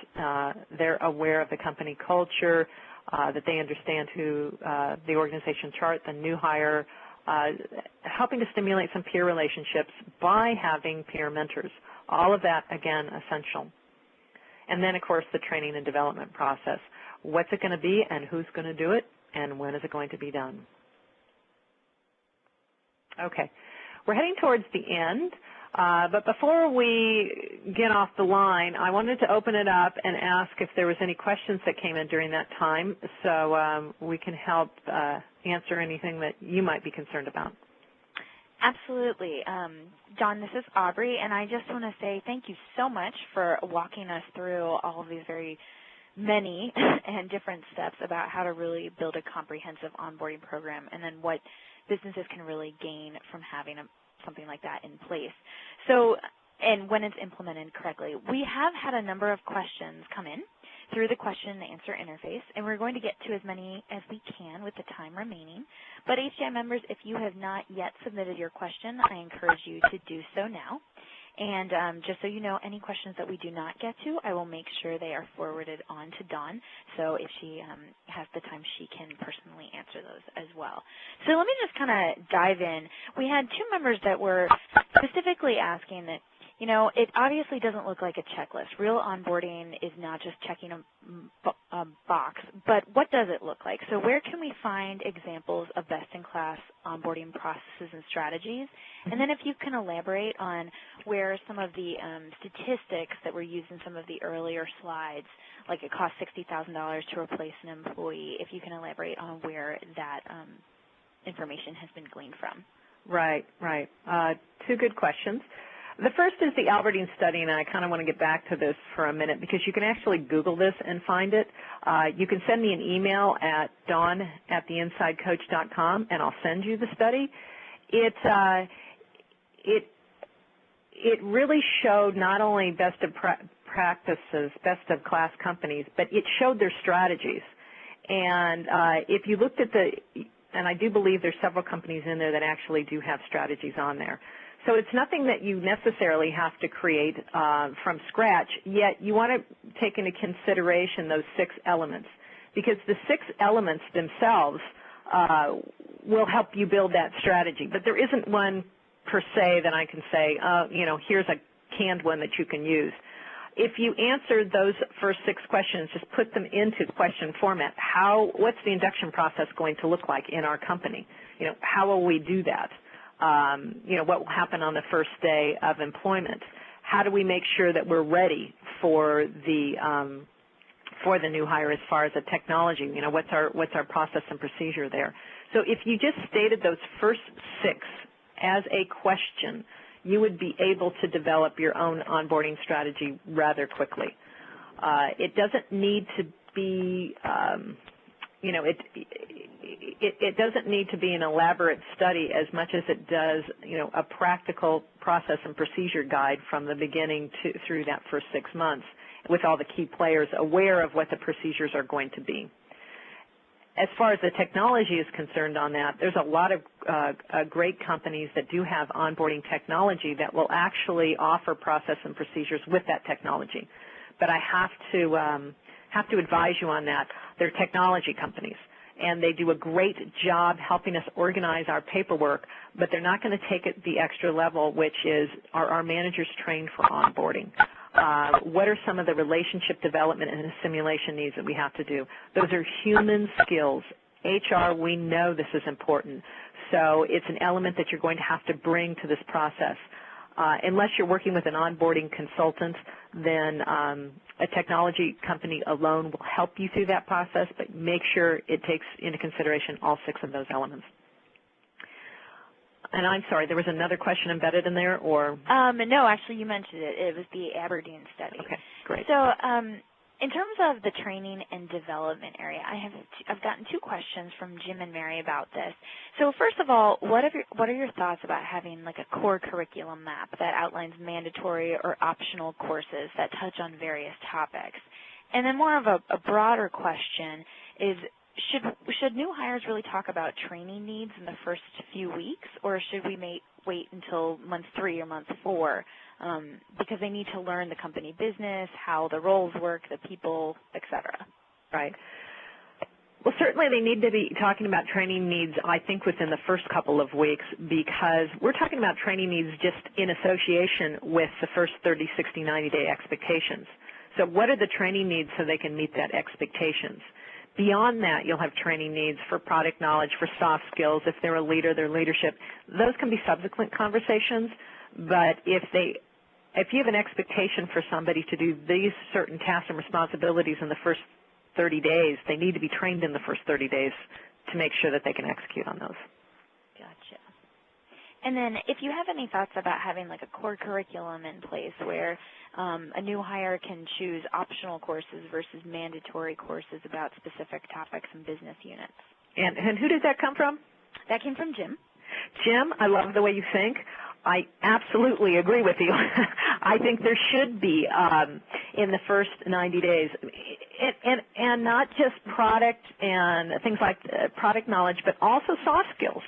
they're aware of the company culture, that they understand who the organization chart, the new hire, helping to stimulate some peer relationships by having peer mentors. All of that, again, essential. And then, of course, the training and development process. What's it going to be and who's going to do it and when is it going to be done? Okay. We're heading towards the end, but before we get off the line, I wanted to open it up and ask if there was any questions that came in during that time so we can help answer anything that you might be concerned about. Absolutely. John, this is Aubrey, and I just want to say thank you so much for walking us through all of these very many and different steps about how to really build a comprehensive onboarding program and then what businesses can really gain from having something like that in place. So, and when it's implemented correctly. We have had a number of questions come in through the question and answer interface, and we're going to get to as many as we can with the time remaining. But HDI members, if you have not yet submitted your question, I encourage you to do so now. And just so you know, any questions that we do not get to, I will make sure they are forwarded on to Dawn. So if she has the time, she can personally answer those as well. So let me just kind of dive in. We had two members that were specifically asking that, it obviously doesn't look like a checklist. Real onboarding is not just checking a box, but what does it look like? So where can we find examples of best-in-class onboarding processes and strategies? And then if you can elaborate on where some of the statistics that were used in some of the earlier slides, like it costs $60,000 to replace an employee, if you can elaborate on where that information has been gleaned from. Right. Two good questions. The first is the Albertine study, and I kind of want to get back to this for a minute because you can actually Google this and find it. You can send me an email at dawn@theinsidecoach.com, and I'll send you the study. It really showed not only best of practices, best of class companies, but it showed their strategies. And if you looked at and I do believe there's several companies in there that actually do have strategies on there. So it's nothing that you necessarily have to create from scratch, yet you want to take into consideration those 6 elements because the 6 elements themselves will help you build that strategy. But there isn't one per se that I can say, here's a canned one that you can use. If you answered those first 6 questions, just put them into question format. What's the induction process going to look like in our company? How will we do that? What will happen on the first day of employment? How do we make sure that we're ready for the new hire as far as the technology? What's our process and procedure there? So if you just stated those first 6 as a question, you would be able to develop your own onboarding strategy rather quickly. It doesn't need to be, it doesn't need to be an elaborate study as much as it does, a practical process and procedure guide from the beginning through that first 6 months with all the key players aware of what the procedures are going to be. As far as the technology is concerned on that, there's a lot of great companies that do have onboarding technology that will actually offer process and procedures with that technology. But I have to advise you on that. They're technology companies, and they do a great job helping us organize our paperwork, but they're not going to take it the extra level, which is, are our managers trained for onboarding? What are some of the relationship development and assimilation needs that we have to do? Those are human skills. HR, we know this is important. So it's an element that you're going to have to bring to this process. Unless you're working with an onboarding consultant, then a technology company alone will help you through that process, but make sure it takes into consideration all 6 of those elements. And I'm sorry, there was another question embedded in there, or? No, actually, you mentioned it. It was the Aberdeen study. Okay, great. So in terms of the training and development area, I've gotten 2 questions from Jim and Mary about this. So first of all, what are your thoughts about having like a core curriculum map that outlines mandatory or optional courses that touch on various topics? And then more of a broader question is, should new hires really talk about training needs in the first few weeks, or should we wait until month 3 or month 4 because they need to learn the company business, how the roles work, the people, et cetera? Right. Well, certainly they need to be talking about training needs, I think, within the first couple of weeks, because we're talking about training needs just in association with the first 30, 60, 90-day expectations. So what are the training needs so they can meet that expectations? Beyond that, you'll have training needs for product knowledge, for soft skills. If they're a leader, their leadership. Those can be subsequent conversations, but if you have an expectation for somebody to do these certain tasks and responsibilities in the first 30 days, they need to be trained in the first 30 days to make sure that they can execute on those. Gotcha. And then if you have any thoughts about having like a core curriculum in place where a new hire can choose optional courses versus mandatory courses about specific topics and business units. And who did that come from? That came from Jim. Jim, I love the way you think. I absolutely agree with you. I think there should be in the first 90 days, and not just product and things like product knowledge, but also soft skills.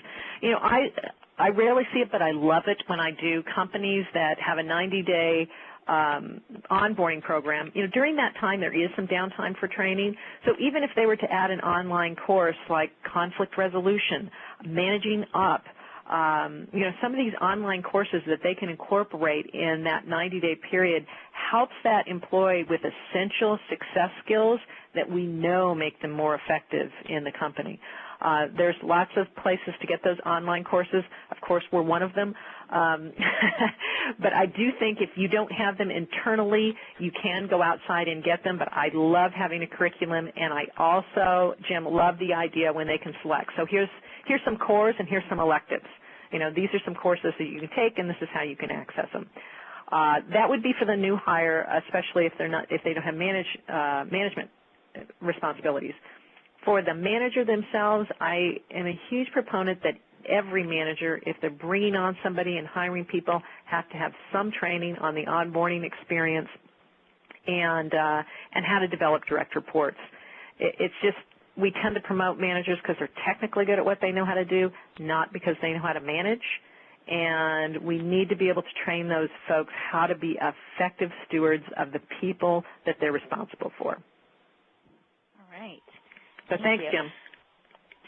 I rarely see it, but I love it when I do. Companies that have a 90-day onboarding program, during that time there is some downtime for training. So even if they were to add an online course like conflict resolution, managing up, some of these online courses that they can incorporate in that 90-day period helps that employee with essential success skills that we know make them more effective in the company. There's lots of places to get those online courses. Of course, we're one of them. But I do think if you don't have them internally, you can go outside and get them. But I love having a curriculum, and I also, Jim, love the idea when they can select. So here's some cores and here's some electives. These are some courses that you can take, and this is how you can access them. That would be for the new hire, especially if they don't have management responsibilities. For the manager themselves, I am a huge proponent that every manager, if they're bringing on somebody and hiring people, have to have some training on the onboarding experience and how to develop direct reports. It's just, we tend to promote managers because they're technically good at what they know how to do, not because they know how to manage. And we need to be able to train those folks how to be effective stewards of the people that they're responsible for. All right. So thanks, Jim.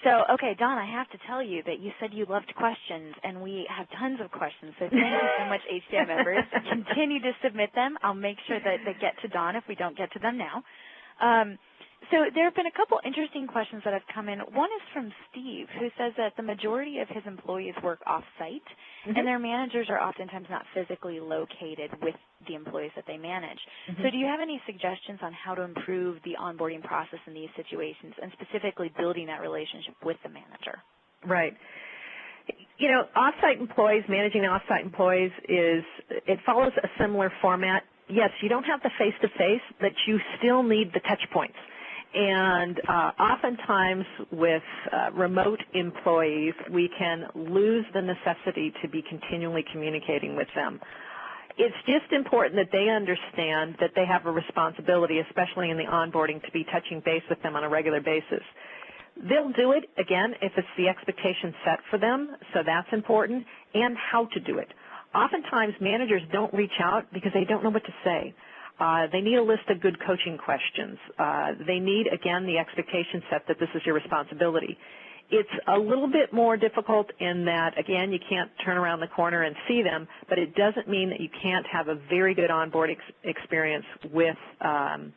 So, okay, Dawn, I have to tell you that you said you loved questions, and we have tons of questions. So thank you so much, HDI members. Continue to submit them. I'll make sure that they get to Dawn if we don't get to them now. So there have been a couple interesting questions that have come in. One is from Steve, who says that the majority of his employees work off-site, and their managers are oftentimes not physically located with the employees that they manage. So do you have any suggestions on how to improve the onboarding process in these situations, and specifically building that relationship with the manager? Right. You know, off-site employees, managing off-site employees it follows a similar format. Yes, you don't have the face-to-face, but you still need the touch points. And oftentimes with remote employees, we can lose the necessity to be continually communicating with them. It's just important that they understand that they have a responsibility, especially in the onboarding, to be touching base with them on a regular basis. They'll do it, again, if it's the expectation set for them, so that's important, and how to do it. Oftentimes, managers don't reach out because they don't know what to say. They need a list of good coaching questions. They need, again, the expectation set that this is your responsibility. It's a little bit more difficult in that, again, you can't turn around the corner and see them, but it doesn't mean that you can't have a very good onboard experience with an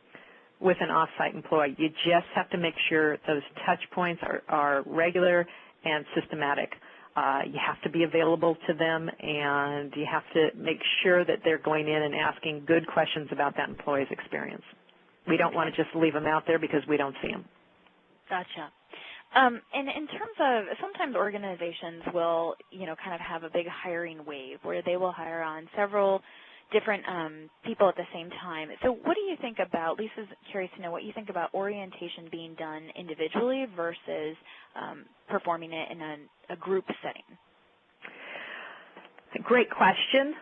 off-site employee. You just have to make sure those touch points are regular and systematic. You have to be available to them, and you have to make sure that they're going in and asking good questions about that employee's experience. We don't want to just leave them out there because we don't see them. Gotcha. And in terms of, sometimes organizations will, kind of have a big hiring wave where they will hire on several different people at the same time. So what do you think about, Lisa's curious to know what you think about orientation being done individually versus performing it in a group setting? Great question.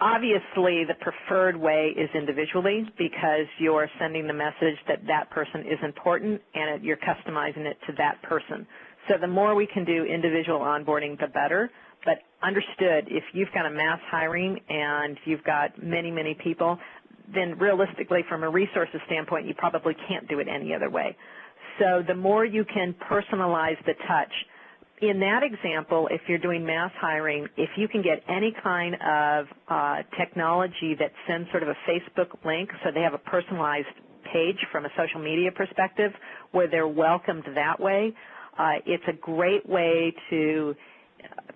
Obviously, the preferred way is individually because you're sending the message that that person is important and you're customizing it to that person. So the more we can do individual onboarding, the better. But understood, if you've got a mass hiring and you've got many, many people, then realistically from a resources standpoint, you probably can't do it any other way. So the more you can personalize the touch, in that example, if you're doing mass hiring, if you can get any kind of technology that sends sort of a Facebook link so they have a personalized page from a social media perspective where they're welcomed that way, it's a great way to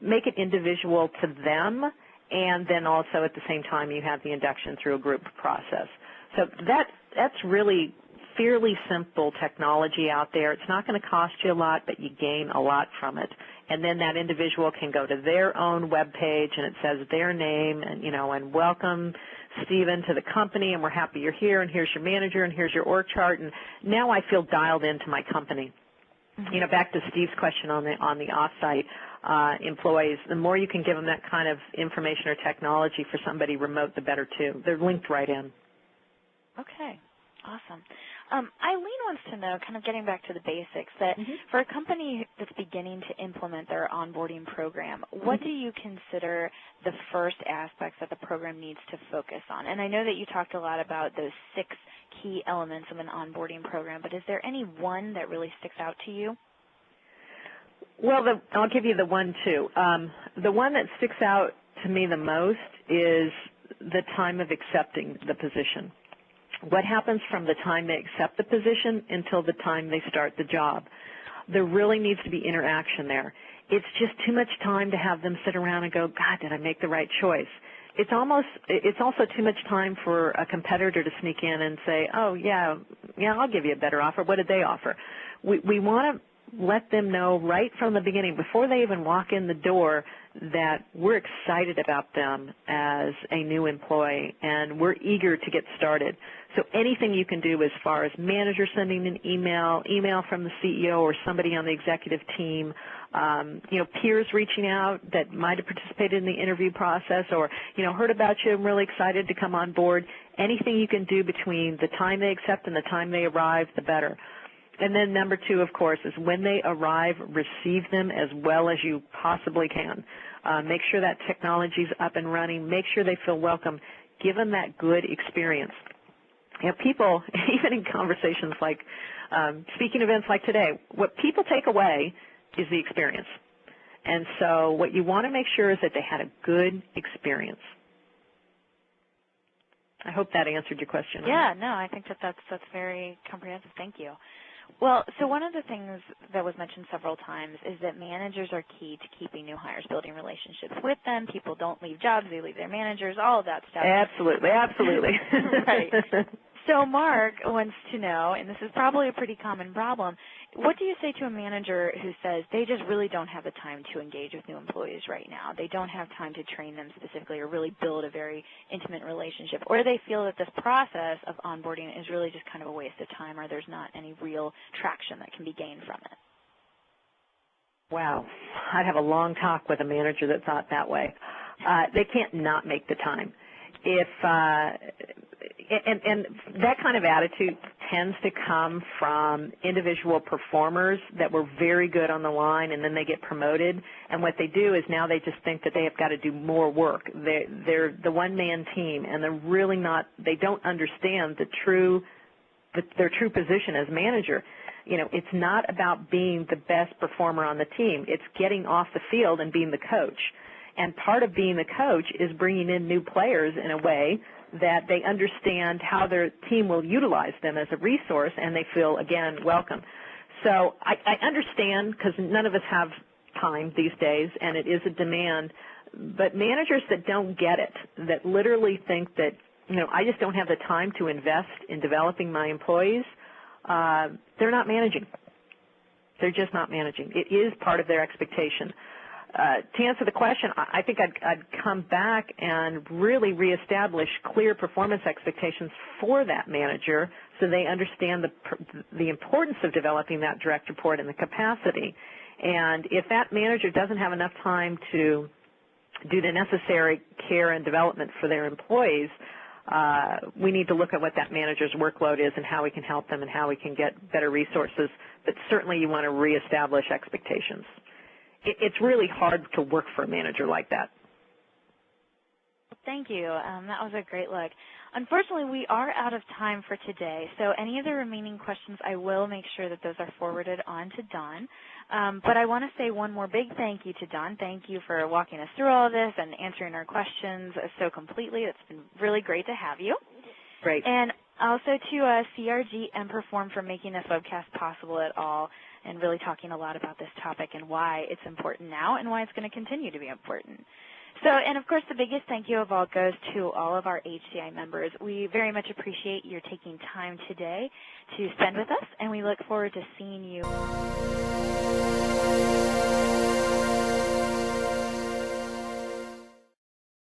make it individual to them, and then also at the same time you have the induction through a group process. So that's really fairly simple technology out there. It's not going to cost you a lot, but you gain a lot from it. And then that individual can go to their own web page and it says their name and, and welcome Stephen to the company, and we're happy you're here, and here's your manager, and here's your org chart, and now I feel dialed into my company. Back to Steve's question on the off-site employees, the more you can give them that kind of information or technology for somebody remote, the better too. They're linked right in. Okay, awesome. Eileen wants to know, kind of getting back to the basics, that for a company that's beginning to implement their onboarding program, what do you consider the first aspects that the program needs to focus on? And I know that you talked a lot about those 6 key elements of an onboarding program, but is there any one that really sticks out to you? Well, I'll give you the one, too. The one that sticks out to me the most is the time of accepting the position. What happens from the time they accept the position until the time they start the job? There really needs to be interaction there. It's just too much time to have them sit around and go, God, did I make the right choice? It's also too much time for a competitor to sneak in and say, oh, yeah, I'll give you a better offer. What did they offer? We want to let them know right from the beginning, before they even walk in the door, that we're excited about them as a new employee and we're eager to get started. So anything you can do as far as manager sending an email from the CEO or somebody on the executive team, peers reaching out that might have participated in the interview process or, heard about you and really excited to come on board. Anything you can do between the time they accept and the time they arrive, the better. And then number 2, of course, is when they arrive, receive them as well as you possibly can. Make sure that technology's up and running. Make sure they feel welcome. Give them that good experience. people, even in conversations like speaking events like today, what people take away is the experience. And so what you want to make sure is that they had a good experience. I hope that answered your question. Yeah, no, I think that's very comprehensive. Thank you. Well, so one of the things that was mentioned several times is that managers are key to keeping new hires, building relationships with them. People don't leave jobs, they leave their managers, all of that stuff. Absolutely, absolutely. Right. So Mark wants to know, and this is probably a pretty common problem, what do you say to a manager who says they just really don't have the time to engage with new employees right now? They don't have time to train them specifically or really build a very intimate relationship, or they feel that this process of onboarding is really just kind of a waste of time, or there's not any real traction that can be gained from it? Wow. I'd have a long talk with a manager that thought that way. They can't not make the time. And that kind of attitude tends to come from individual performers that were very good on the line, and then they get promoted, and what they do is now they just think that they have got to do more work. They're the one-man team, and they're really not, they don't understand their true position as manager. You know, it's not about being the best performer on the team. It's getting off the field and being the coach. And part of being the coach is bringing in new players in a way that they understand how their team will utilize them as a resource, and they feel, again, welcome. So I understand, because none of us have time these days, and it is a demand, but managers that don't get it, that literally think that, you know, I just don't have the time to invest in developing my employees, they're not managing. They're just not managing. It is part of their expectation. To answer the question, I think I'd come back and really reestablish clear performance expectations for that manager so they understand the importance of developing that direct report and the capacity. And if that manager doesn't have enough time to do the necessary care and development for their employees, we need to look at what that manager's workload is and how we can help them and how we can get better resources. But certainly you want to reestablish expectations. It's really hard to work for a manager like that. Thank you. That was a great look. Unfortunately, we are out of time for today, so any of the remaining questions, I will make sure that those are forwarded on to Don. But I want to say one more big thank you to Don. Thank you for walking us through all of this and answering our questions so completely. It's been really great to have you. Great. And also to CRG and Perform for making this webcast possible at all and really talking a lot about this topic and why it's important now and why it's going to continue to be important. So, and of course, the biggest thank you of all goes to all of our HCI members. We very much appreciate your taking time today to spend with us, and we look forward to seeing you.